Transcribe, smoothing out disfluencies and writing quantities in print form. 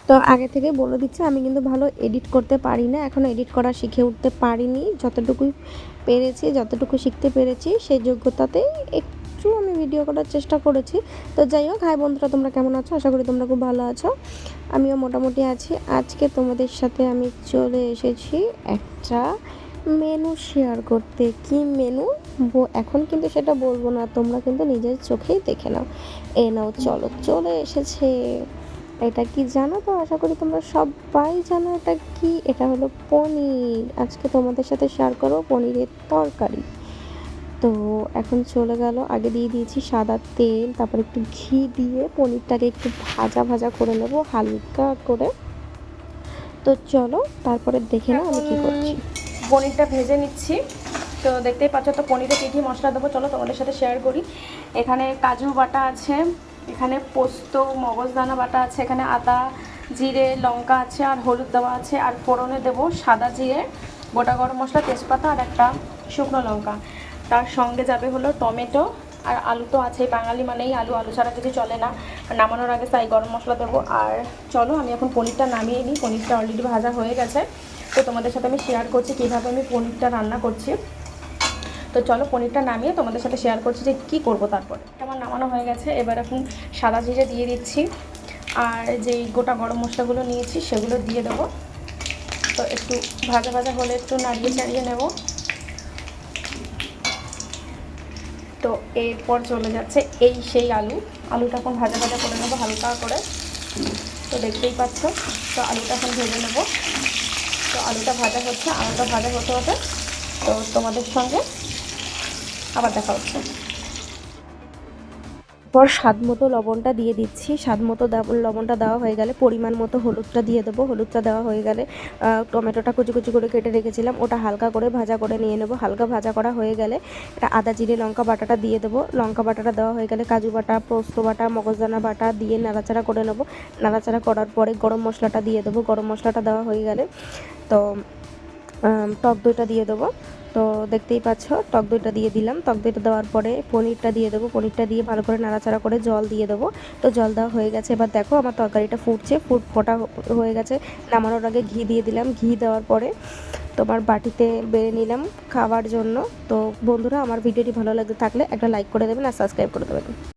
তো আগে থেকে বলে দিচ্ছি, আমি কিন্তু ভালো এডিট করতে পারি না, এখনও এডিট করা শিখে উঠতে পারিনি। যতটুকুই পেরেছি, যতটুকু শিখতে পেরেছি সেই যোগ্যতাতেই একটু আমি ভিডিও করার চেষ্টা করেছি। তো যাই হোক, হাই বন্ধুরা, তোমরা কেমন আছো? আশা করি তোমরা খুব ভালো আছো, আমিও মোটামুটি আছি। আজকে তোমাদের সাথে আমি চলে এসেছি একটা মেনু শেয়ার করতে। কি মেনু এখন কিন্তু সেটা বলবো না, তোমরা কিন্তু নিজের চোখেই দেখে নাও। নাও চলো, চলে এসেছে। এটা কি জানো তো? আশা করি তোমরা সবাই জানো এটা কি। এটা হলো পনির। আজকে তোমাদের সাথে শেয়ার করবো পনিরের তরকারি। তো এখন চলে গেল, আগে দিয়ে দিয়েছি সাদা তেল, তারপর একটু ঘি দিয়ে পনিরটাকে একটু ভাজা ভাজা করে নেব হালকা করে। তো চলো তারপরে দেখে নাও আমি কী করছি। পনিরটা ভেজে নিচ্ছি। তো দেখতেই পাচ্ছ, তো পনিরে কী কী মশলা দেবো চলো তোমাদের সাথে শেয়ার করি। এখানে কাজু বাটা আছে, এখানে পোস্ত মগজদানা বাটা আছে, এখানে আদা জিরে লঙ্কা আছে, আর হলুদ দেওয়া আছে, আর ফোড়নে দেবো সাদা জিরে, গোটা গরম মশলা, তেজপাতা আর একটা শুকনো লঙ্কা। তার সঙ্গে যাবে হলো টমেটো আর আলু। তো আছে, বাঙালি মানেই আলু, আলু ছাড়া কিছু চলে না। নামানোর আগে তাই গরম মশলা দেবো। আর চলো আমি এখন পনিরটা নামিয়ে নিই। পনিরটা অলরেডি ভাজা হয়ে গেছে, তো তোমাদের সাথে আমি শেয়ার করছি কীভাবে আমি পনিরটা রান্না করছি। তো চলো পনিরটা নামিয়ে তোমাদের সাথে শেয়ার করছি যে কী করবো। তারপরে আমার নামানো হয়ে গেছে, এবার এখন সাদা জিরে দিয়ে দিচ্ছি, আর যেই গোটা গরম মশলাগুলো নিয়েছি সেগুলো দিয়ে দেবো। তো একটু ভাজা ভাজা হলে একটু নাড়িয়ে চাড়িয়ে নেব। তো এরপর চলে যাচ্ছে সেই আলুটা এখন ভাজা ভাজা করে নেবো হালকা করে। তো দেখতেই পাচ্ছ, তো আলুটা এখন ভেজে নেব। তো আলুটা ভাজা হচ্ছে, আলুটা ভাজা হতে হতে তো তোমাদের সঙ্গে আবার দেখা হচ্ছে। পর স্বাদ মতো লবণটা দিয়ে দিচ্ছি। স্বাদ মতো লবণটা দেওয়া হয়ে গেলে পরিমাণ মতো হলুদটা দিয়ে দেবো। হলুদটা দেওয়া হয়ে গেলে টমেটোটা কুচি কুচি করে কেটে রেখেছিলাম, ওটা হালকা করে ভাজা করে নিয়ে নেবো। হালকা ভাজা করা হয়ে গেলে এটা আদা জিরে লঙ্কা বাটাটা দিয়ে দেবো। লঙ্কা বাটাটা দেওয়া হয়ে গেলে কাজু বাটা পোস্ত বাটা মগজদানা বাটা দিয়ে নাড়াচাড়া করে নেবো। নাড়াচাড়া করার পরে গরম মশলাটা দিয়ে দেবো। গরম মশলাটা দেওয়া হয়ে গেলে তো টক দইটা দিয়ে দেবো। তো দেখতেই পাচ্ছ, টক দইটা দিয়ে দিলাম। টক দইটা দেওয়ার পরে পনিরটা দিয়ে দেবো। পনিরটা দিয়ে ভালো করে নাড়াচাড়া করে জল দিয়ে দেবো। তো জল দেওয়া হয়ে গেছে, এবার দেখো আমার তরকারিটা ফুটছে, ফোটা হয়ে গেছে। নামানোর আগে ঘি দিয়ে দিলাম। ঘি দেওয়ার পরে তোমার বাটিতে বেড়ে নিলাম খাওয়ার জন্য। তো বন্ধুরা, আমার ভিডিওটি ভালো লাগতে থাকলে একটা লাইক করে দেবেন আর সাবস্ক্রাইব করে দেবেন।